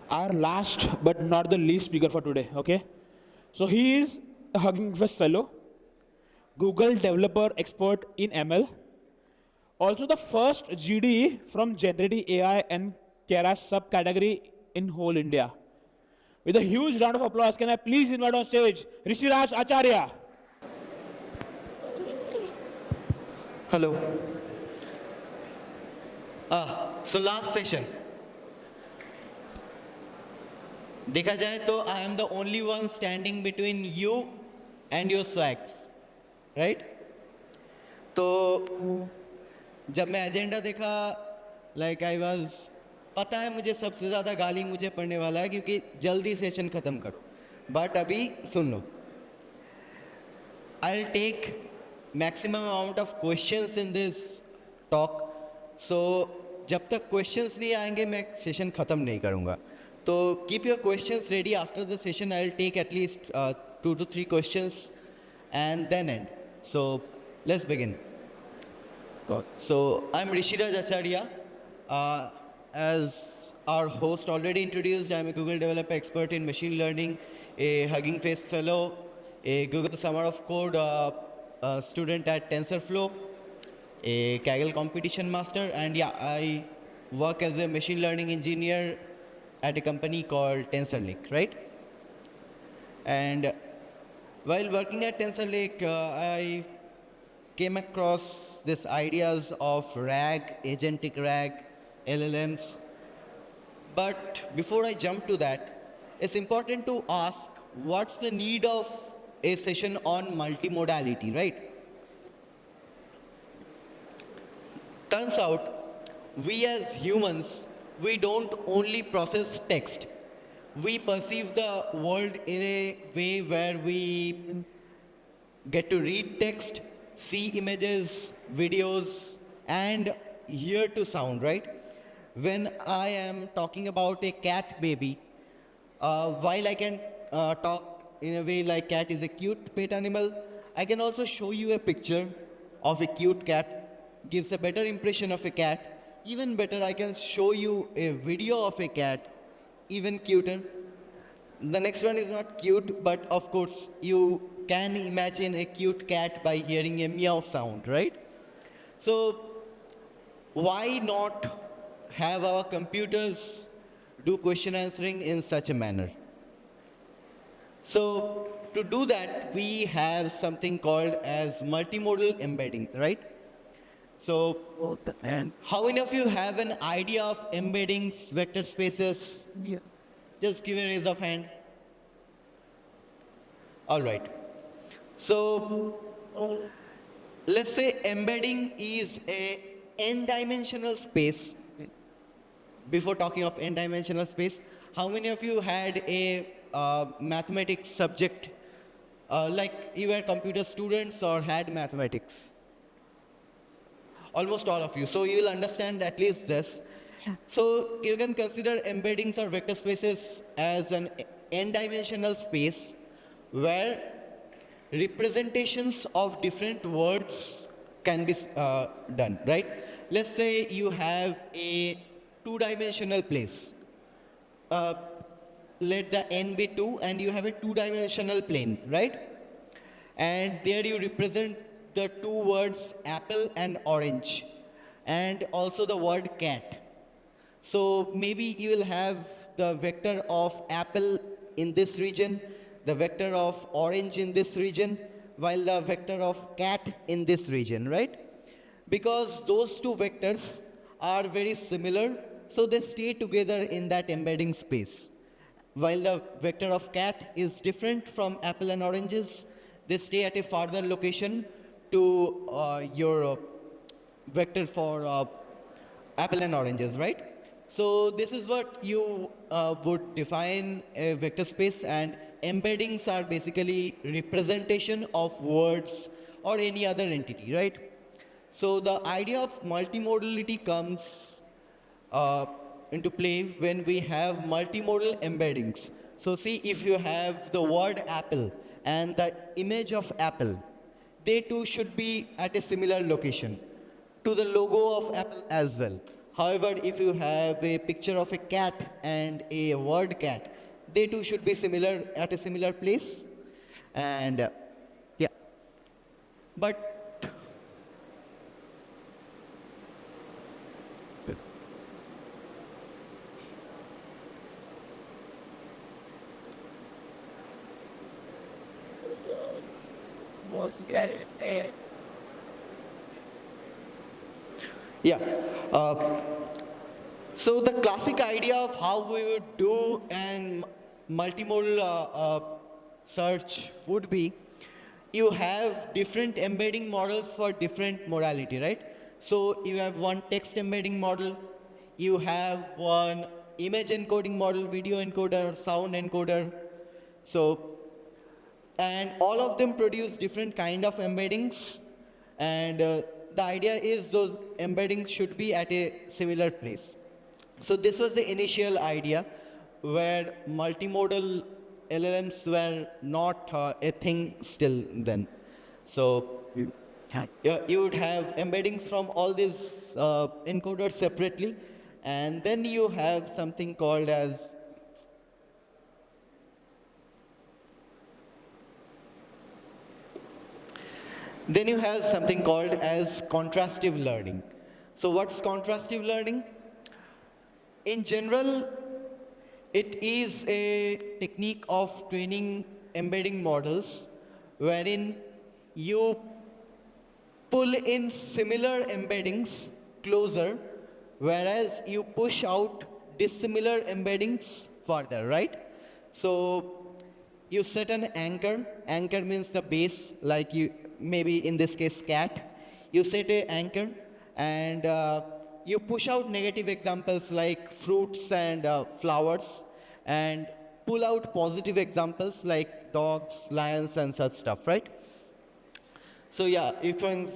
Our last but not the least speaker for today, okay? So he is a Hugging Face Fellow, Google Developer Expert in ML, also the first GDE from Generative AI and Keras subcategory in whole India. With a huge round of applause, can I please invite on stage Rishiraj Acharya? Hello. So last session. देखा जाए तो I am the only one standing between you and your swags, right? तो जब मैं agenda देखा, like I was, पता है मुझे सबसे ज़्यादा गाली मुझे पड़ने वाला है क्योंकि जल्दी सेशन ख़त्म करो. बट अभी सुन लो. I'll take maximum amount of questions in this talk. So जब तक questions नहीं आएंगे मैं सेशन ख़त्म नहीं करूँगा. तो keep your questions ready. After the session I'll take at least 2 to 3 questions and then end. So let's begin. So I'm Rishiraj Acharya. As our host already introduced, I'm a Google Developer Expert in Machine Learning, a Hugging Face Fellow, a Google Summer of Code student at TensorFlow, a Kaggle Competition Master, and yeah, I work as a machine learning engineer at a company called TensorLake, right? And while working at TensorLake, I came across these ideas of RAG, agentic RAG, LLMs. But before I jump to that, it's important to ask what's the need of a session on multimodality, right? Turns out, we as humans, we don't only process text. We perceive the world in a way where we get to read text, see images, videos, and hear to sound, right? When I am talking about a cat baby, while I can talk in a way like cat is a cute pet animal, I can also show you a picture of a cute cat, gives a better impression of a cat. Even better, I can show you a video of a cat, even cuter. The next one is not cute, but of course, you can imagine a cute cat by hearing a meow sound, right? So, why not have our computers do question answering in such a manner? So, to do that, we have something called as multimodal embeddings, right? So, how many of you have an idea of embeddings, vector spaces? Yeah. Just give a raise of hand. All right. So let's say embedding is a n-dimensional space. Before talking of n-dimensional space, how many of you had a mathematics subject, like you were computer students or had mathematics? Almost all of you. So you will understand at least this. So you can consider embeddings or vector spaces as an n-dimensional space where representations of different words can be done, right? Let's say you have a two-dimensional place. Let the n be 2 and you have a two-dimensional plane, right? And there you represent the two words apple and orange and also the word cat. So maybe you will have the vector of apple in this region, the vector of orange in this region, while the vector of cat in this region, right? Because those two vectors are very similar, so they stay together in that embedding space. While the vector of cat is different from apple and oranges, they stay at a farther location to your vector for apple and oranges, right? So this is what you would define a vector space, and embeddings are basically representation of words or any other entity, right? So the idea of multimodality comes into play when we have multimodal embeddings. So see, if you have the word apple and the image of apple, they too should be at a similar location to the logo of Apple as well. However, if you have a picture of a cat and a word cat, they too should be similar at a similar place. And yeah, but yeah. Uh, so the classic idea of how we would do an multimodal search would be you have different embedding models for different modality, right? So you have one text embedding model, you have one image encoding model, video encoder, sound encoder. So, and all of them produce different kind of embeddings, and the idea is those embeddings should be at a similar place. So this was the initial idea where multimodal LLMs were not a thing still then. So yeah, you would have embeddings from all these encoders separately, and then you have something called as contrastive learning. So what's contrastive learning? In general, it is a technique of training embedding models wherein you pull in similar embeddings closer, whereas you push out dissimilar embeddings further, right? So you set an anchor. Anchor means the base, like you, maybe in this case, cat. You set a anchor and you push out negative examples like fruits and flowers and pull out positive examples like dogs, lions, and such stuff, right? So yeah, you can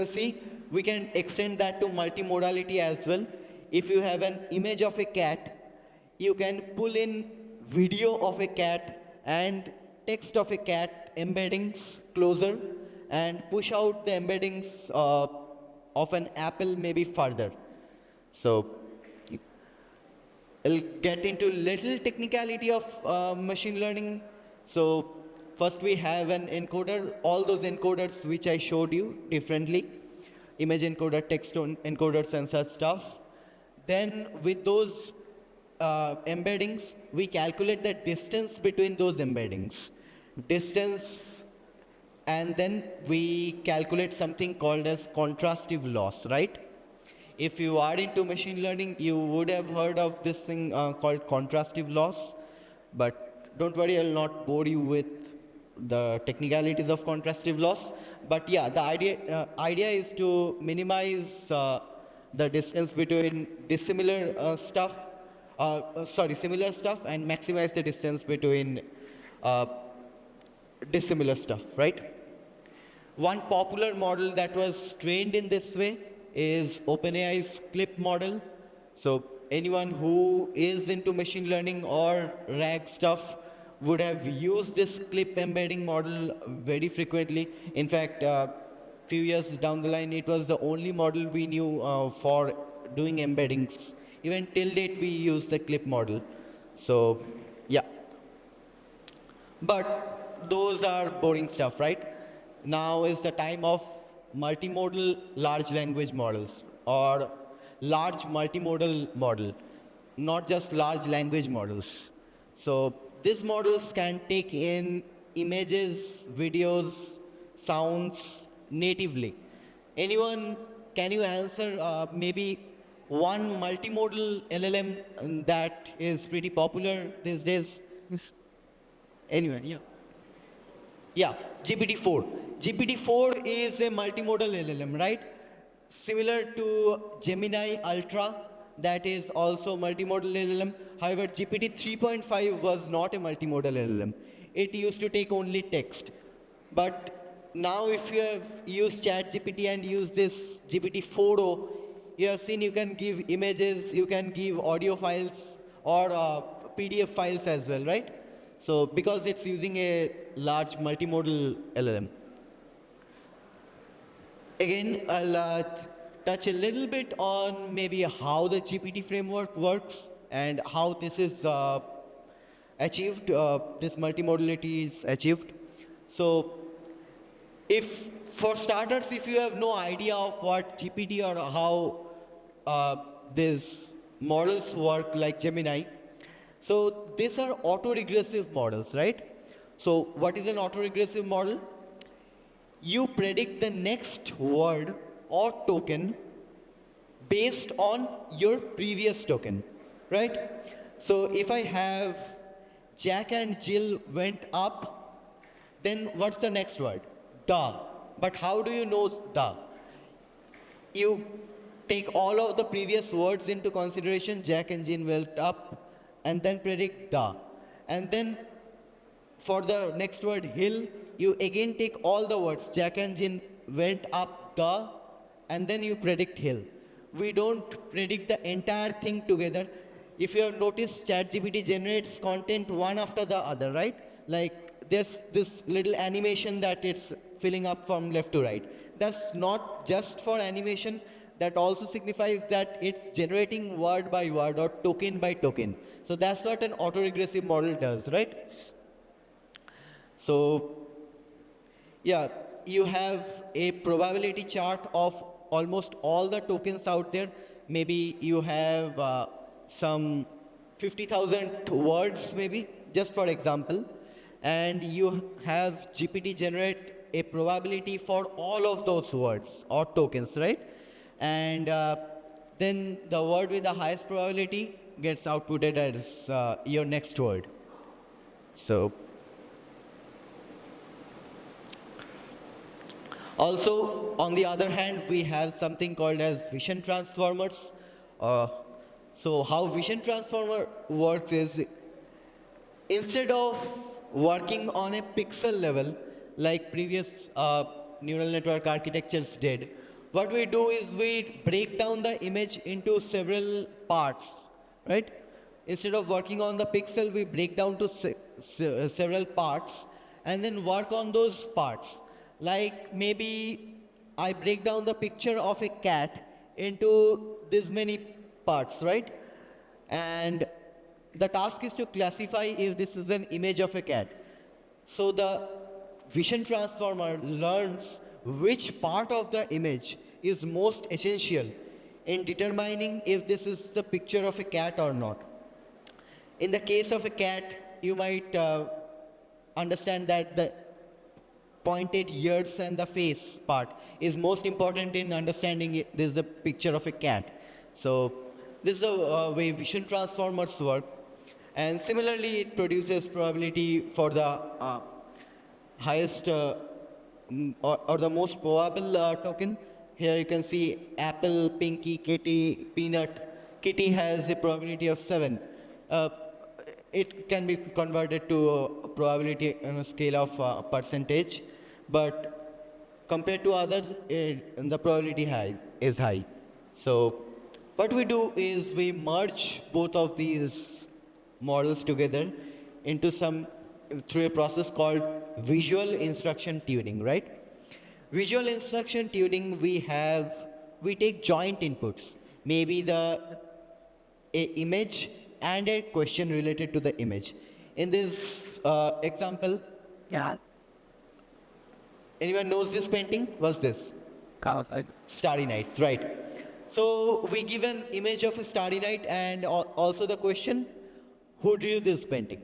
see we can extend that to multimodality as well. If you have an image of a cat, you can pull in video of a cat and text of a cat embeddings closer and push out the embeddings of an apple maybe further. So I'll get into little technicality of machine learning. So first we have an encoder, all those encoders which I showed you differently, image encoder, encoders and such stuff. Then with those embeddings, we calculate the distance between those embeddings. Distance, and then we calculate something called as contrastive loss, right? If you are into machine learning, you would have heard of this thing called contrastive loss, but don't worry, I'll not bore you with the technicalities of contrastive loss. But yeah, the idea is to minimize the distance between similar stuff and maximize the distance between uh, dissimilar stuff, right? One popular model that was trained in this way is OpenAI's CLIP model. So anyone who is into machine learning or RAG stuff would have used this CLIP embedding model very frequently. In fact, few years down the line, it was the only model we knew for doing embeddings. Even till date, we use the CLIP model. So yeah. But those are boring stuff, right? Now is the time of multimodal large language models or large multimodal model, not just large language models. So these models can take in images, videos, sounds natively. Anyone, can you answer maybe one multimodal LLM that is pretty popular these days? Anyone? Yeah. Yeah, GPT-4. GPT-4 is a multimodal LLM, right? Similar to Gemini Ultra, that is also multimodal LLM. However, GPT 3.5 was not a multimodal LLM. It used to take only text. But now if you have used ChatGPT and use this GPT-4o, you have seen you can give images, you can give audio files or PDF files as well, right? So because it's using a large multimodal LLM. Again, I'll touch a little bit on maybe how the GPT framework works and how this is achieved, this multimodality is achieved. So if, for starters, if you have no idea of what GPT or how these models work like Gemini, so these are autoregressive models, right? So what is an autoregressive model? You predict the next word or token based on your previous token, right? So if I have Jack and Jill went up, then what's the next word? The. But how do you know the? You take all of the previous words into consideration, Jack and Jill went up, and then predict the. And then for the next word, hill, you again take all the words, Jack and Jill went up the, and then you predict hill. We don't predict the entire thing together. If you have noticed, ChatGPT generates content one after the other, right? Like there's this little animation that it's filling up from left to right. That's not just for animation. That also signifies that it's generating word by word or token by token. So that's what an autoregressive model does, right? So yeah, you have a probability chart of almost all the tokens out there. Maybe you have some 50,000 words, maybe, just for example. And you have GPT generate a probability for all of those words or tokens, right? And then the word with the highest probability gets outputted as your next word. So also, on the other hand, we have something called as vision transformers. So how vision transformer works is, instead of working on a pixel level like previous neural network architectures did, what we do is we break down the image into several parts, right? Instead of working on the pixel, we break down to several parts and then work on those parts. Like maybe I break down the picture of a cat into this many parts, right? And the task is to classify if this is an image of a cat. So the vision transformer learns which part of the image is most essential in determining if this is the picture of a cat or not. In the case of a cat, you might understand that the pointed ears and the face part is most important in understanding this is a picture of a cat. So this is a way vision transformers work. And similarly, it produces probability for the highest or the most probable token. Here you can see apple, pinky, kitty, peanut. Kitty has a probability of 7. It can be converted to a probability on a scale of percentage, but compared to others, the probability is high. So what we do is we merge both of these models together into through a process called visual instruction tuning, right? Visual instruction tuning, we take joint inputs, maybe a image and a question related to the image. In this example, Yeah, anyone knows this painting? What's this? Coward. Starry Nights, right? So we give an image of a starry night and also the question, who drew this painting?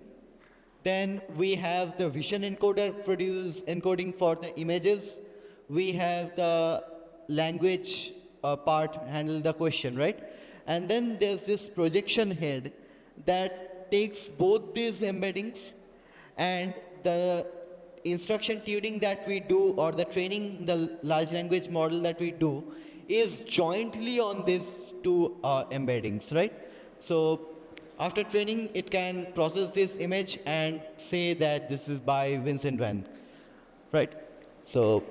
Then we have the vision encoder produce encoding for the images. We have the language part handle the question, right? And then there's this projection head that takes both these embeddings and the instruction tuning that we do or the training the large language model that we do is jointly on these two embeddings, right? So after training, it can process this image and say that this is by Vincent Van, right? So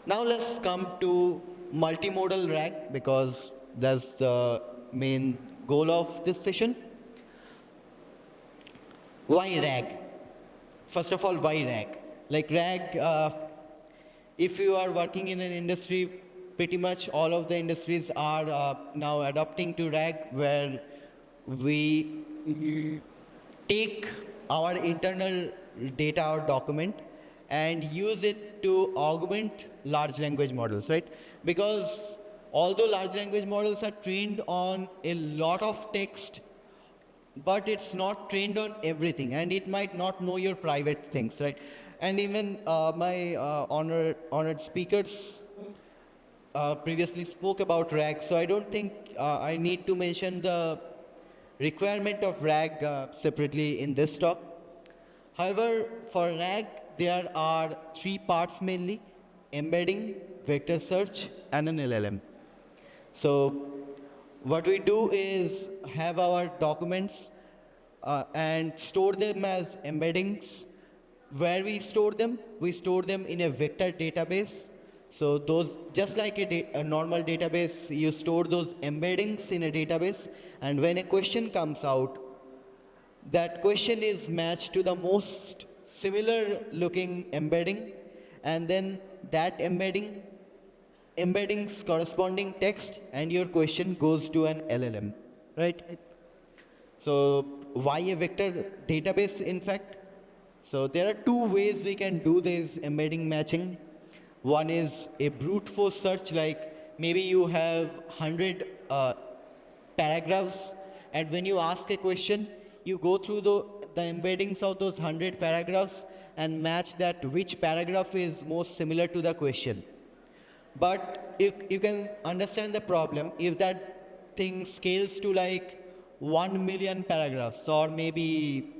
now let's come to multimodal RAG because that's the main goal of this session. Why RAG? First of all, why RAG? Like RAG, if you are working in an industry, pretty much all of the industries are now adopting to RAG, where we take our internal data or document and use it to augment large language models, right? Because although large language models are trained on a lot of text, but it's not trained on everything, and it might not know your private things, right? And even my honored speakers previously spoke about RAG, so I don't think I need to mention the requirement of RAG separately in this talk. However, for RAG, there are three parts mainly: embedding, vector search, and an LLM. So what we do is have our documents and store them as embeddings. Where we store them? We store them in a vector database. So those, just like a normal database, you store those embeddings in a database, and when a question comes out, that question is matched to the most similar looking embedding, and then that embedding's corresponding text and your question goes to an LLM, right? So why a vector database, in fact? So there are two ways we can do this embedding matching. One is a brute force search, like maybe you have 100 paragraphs, and when you ask a question, you go through the embeddings of those 100 paragraphs and match that which paragraph is most similar to the question. But you can understand the problem if that thing scales to like 1 million paragraphs or maybe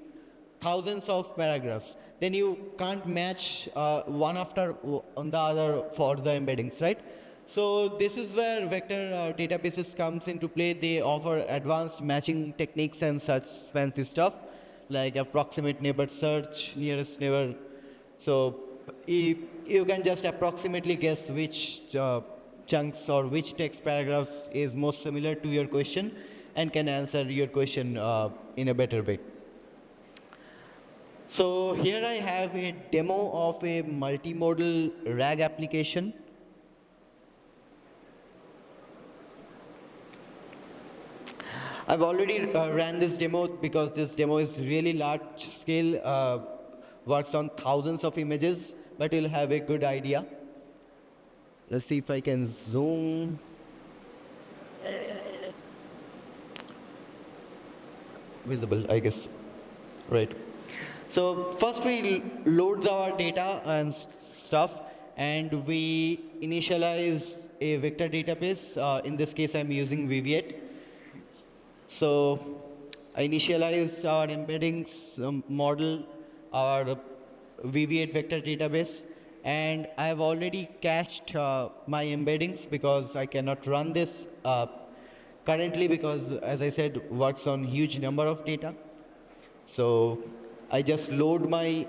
thousands of paragraphs, then you can't match one after on the other for the embeddings, right? So this is where vector databases comes into play. They offer advanced matching techniques and such fancy stuff like approximate neighbor search, nearest neighbor. So you can just approximately guess which chunks or which text paragraphs is most similar to your question and can answer your question in a better way. So here I have a demo of a multimodal RAG application. I've already ran this demo because this demo is really large scale, works on thousands of images, but you'll have a good idea. Let's see if I can zoom. Visible, I guess. Right. So first we load our data and stuff, and we initialize a vector database. In this case, I'm using Viviet. So I initialized our embeddings model, our Viviet vector database, and I've already cached my embeddings because I cannot run this currently because, as I said, works on huge number of data. So I just load my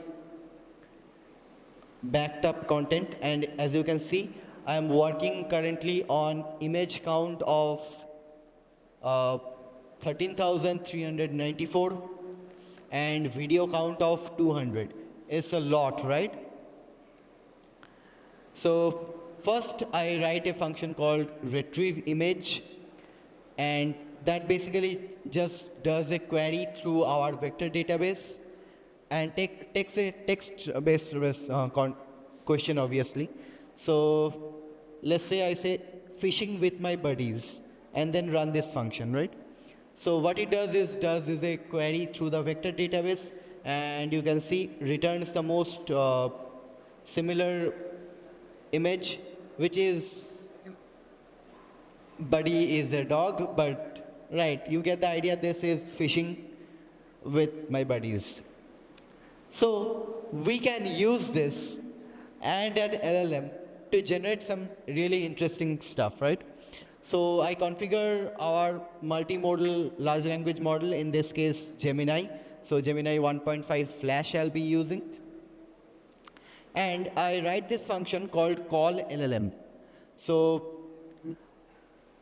backed up content, and as you can see, I am working currently on image count of 13,394 and video count of 200. It's a lot, right? So first I write a function called retrieve image, and that basically just does a query through our vector database and takes a text-based question, obviously. So let's say I say fishing with my buddies and then run this function, right? So what it does is a query through the vector database, and you can see returns the most similar image, which is buddy is a dog, but right, you get the idea. This is fishing with my buddies. So we can use this and an LLM to generate some really interesting stuff, right? So I configure our multimodal large language model, in this case Gemini. So Gemini 1.5 Flash I'll be using. And I write this function called call LLM. So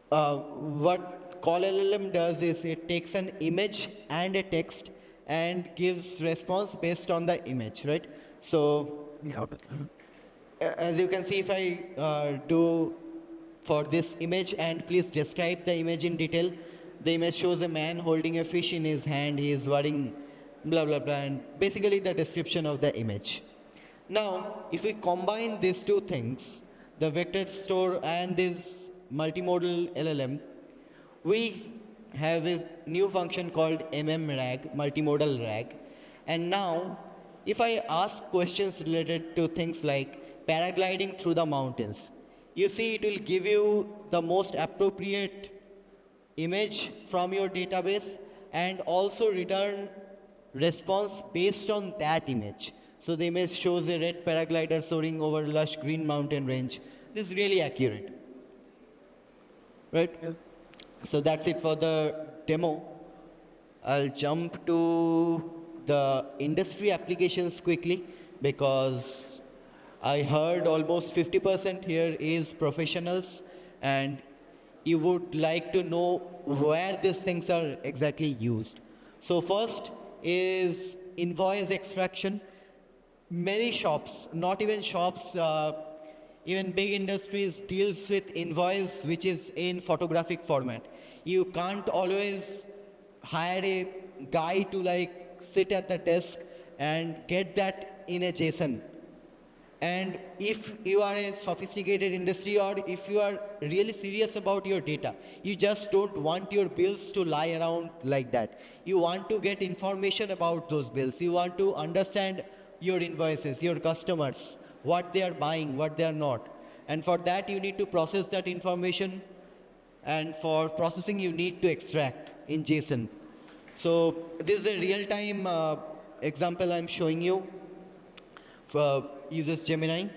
what call LLM does is it takes an image and a text and gives response based on the image, right? So as you can see, if I do for this image, and please describe the image in detail. The image shows a man holding a fish in his hand. He is wearing blah blah blah, and basically the description of the image. Now, if we combine these two things, the vector store and this multimodal LLM, we have a new function called MMRAG, multimodal RAG. And now, if I ask questions related to things like paragliding through the mountains, you see it will give you the most appropriate image from your database and also return response based on that image. So the image shows a red paraglider soaring over lush green mountain range. This is really accurate, right? So that's it for the demo. I'll jump to the industry applications quickly because I heard almost 50% here is professionals, and you would like to know where these things are exactly used. So first is invoice extraction. Many shops, not even shops, even big industries deals with invoice which is in photographic format. You can't always hire a guy to like sit at the desk and get that in a JSON. And if you are a sophisticated industry or if you are really serious about your data, you just don't want your bills to lie around like that. You want to get information about those bills. You want to understand your invoices, your customers, what they are buying, what they are not. And for that, you need to process that information. And for processing, you need to extract in JSON. So this is a real-time example I'm showing you. Uses Gemini.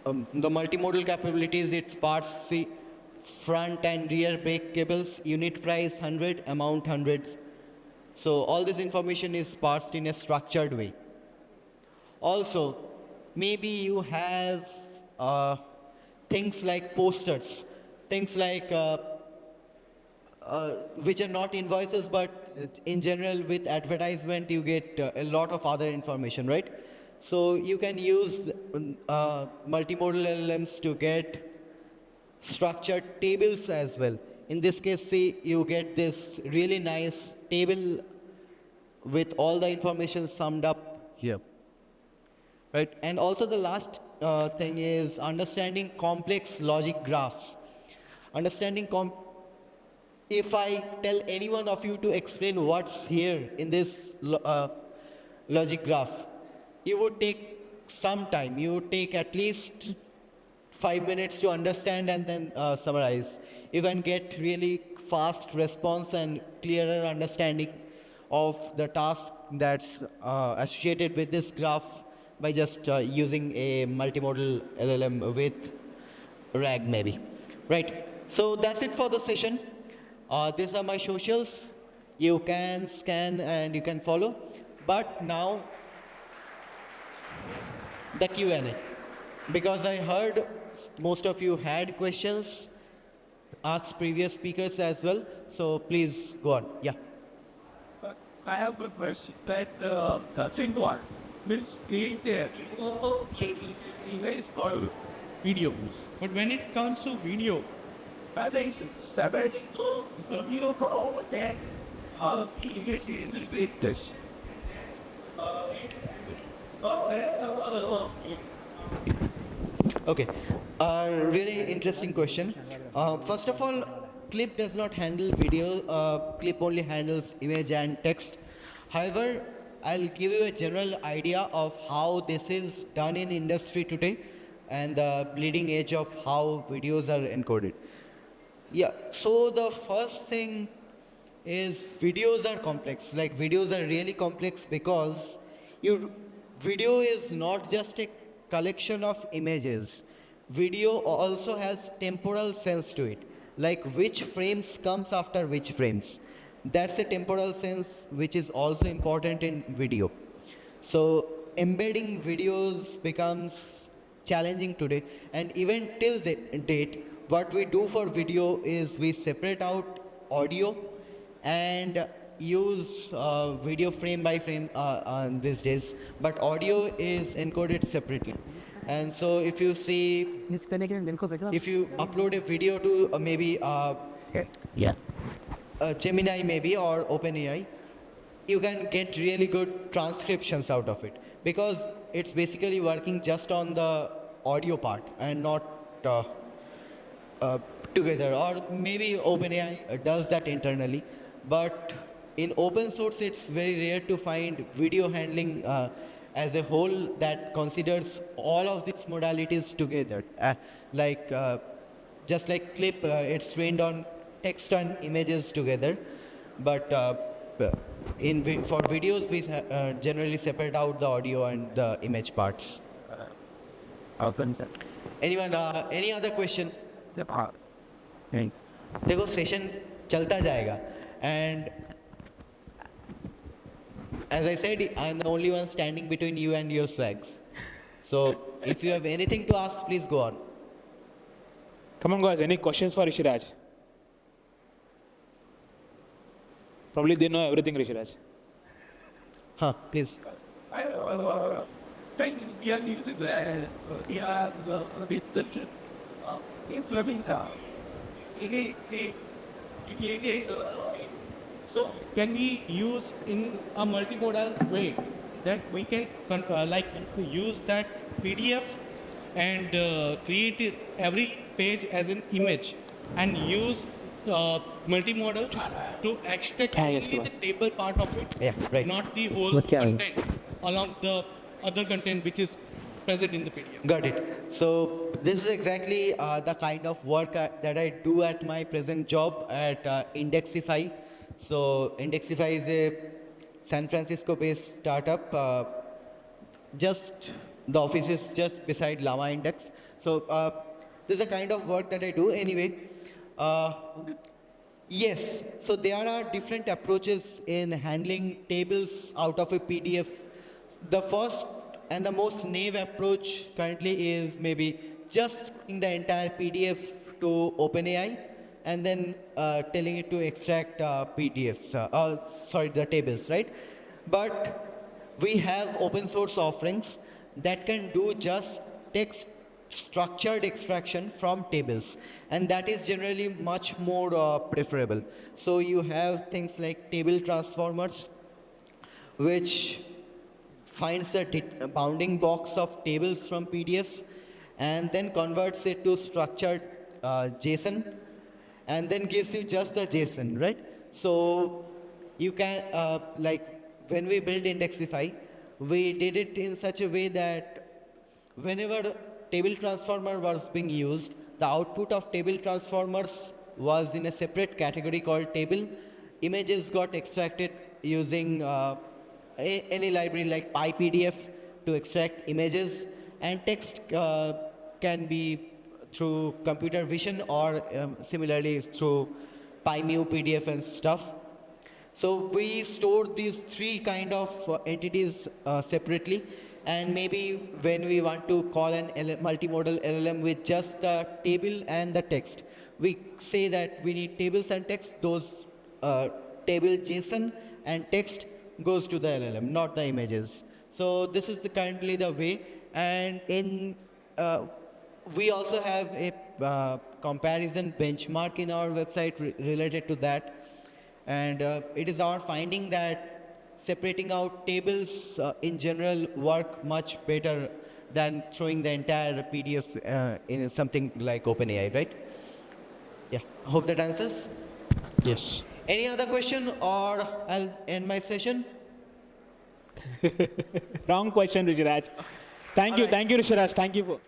The multimodal capabilities, it parts the front and rear brake cables, unit price 100, amount 100. So all this information is parsed in a structured way. Also, maybe you have things like posters, things like which are not invoices, but in general with advertisement you get a lot of other information, right? So you can use multimodal LLMs to get structured tables as well. In this case, see, you get this really nice table with all the information summed up here, right? And also the last thing is understanding complex logic graphs. Understanding if I tell any one of you to explain what's here in this logic graph, you would take some time. You would take at least 5 minutes to understand and then summarize. You can get really fast response and clearer understanding of the task that's associated with this graph by just using a multimodal LLM with RAG maybe, right? So that's it for the session. These are my socials. You can scan and you can follow. But now, the Q&A. Because I heard most of you had questions, asked previous speakers as well. So please go on. Yeah. I have a question that touching one means is there image for videos. But when it comes to video, I think 70 video for all that image in the this. Okay. Really interesting question. First of all, Clip does not handle video. Clip only handles image and text. However, I'll give you a general idea of how this is done in industry today and the bleeding edge of how videos are encoded. Yeah, so the first thing is videos are complex. Like videos are really complex because video is not just a collection of images. Video also has temporal sense to it, like which frames comes after which frames. That's a temporal sense which is also important in video. So embedding videos becomes challenging today, and even till the date, what we do for video is we separate out audio and use video frame by frame these days, but audio is encoded separately. And so if you see, if you upload a video to maybe Yeah. Gemini maybe or OpenAI, you can get really good transcriptions out of it because it's basically working just on the audio part and not together. Or maybe OpenAI does that internally, but in open source, it's very rare to find video handling as a whole that considers all of these modalities together. Just like clip, it's trained on text and images together, but for videos, we generally separate out the audio and the image parts. Anyone, any other question? देखो session चलता जाएगा and as I said, I am the only one standing between you and your swags. So if you have anything to ask, please go on. Come on, guys. Any questions for Rishiraj? Probably they know everything, Rishiraj. Huh, please. Think we are using the restriction implementing so can we use in a multimodal way that we can use that PDF and create every page as an image and use multimodal to extract Yeah, only yes, go the table part of it, Yeah, right. not the whole content along the other content which is present in the PDF. Got it. So this is exactly the kind of work that I do at my present job at Indexify. So Indexify is a San Francisco-based startup. Just the office is just beside Llama Index. So this is the kind of work that I do. Anyway, yes. So there are different approaches in handling tables out of a PDF. The first and the most naive approach currently is maybe just in the entire PDF to OpenAI and then telling it to extract PDFs, the tables, right? But we have open source offerings that can do just text structured extraction from tables, and that is generally much more preferable. So you have things like table transformers, which finds a bounding box of tables from PDFs and then converts it to structured JSON and then gives you just the JSON, right? So you can, when we built Indexify, we did it in such a way that whenever table transformer was being used, the output of table transformers was in a separate category called table. Images got extracted using any library like PyPDF to extract images, and text can be through computer vision or similarly through PyMu PDF and stuff. So we store these three kind of entities separately, and maybe when we want to call an multimodal LLM with just the table and the text, we say that we need tables and text. Those table JSON and text goes to the LLM, not the images. So this is currently the way, and in we also have a comparison benchmark in our website related to that, and it is our finding that separating out tables in general work much better than throwing the entire PDF in something like OpenAI, right? Yeah, hope that answers. Yes. Any other question, or I'll end my session? Wrong question, Rishiraj. Thank you, Rishiraj. Thank you for.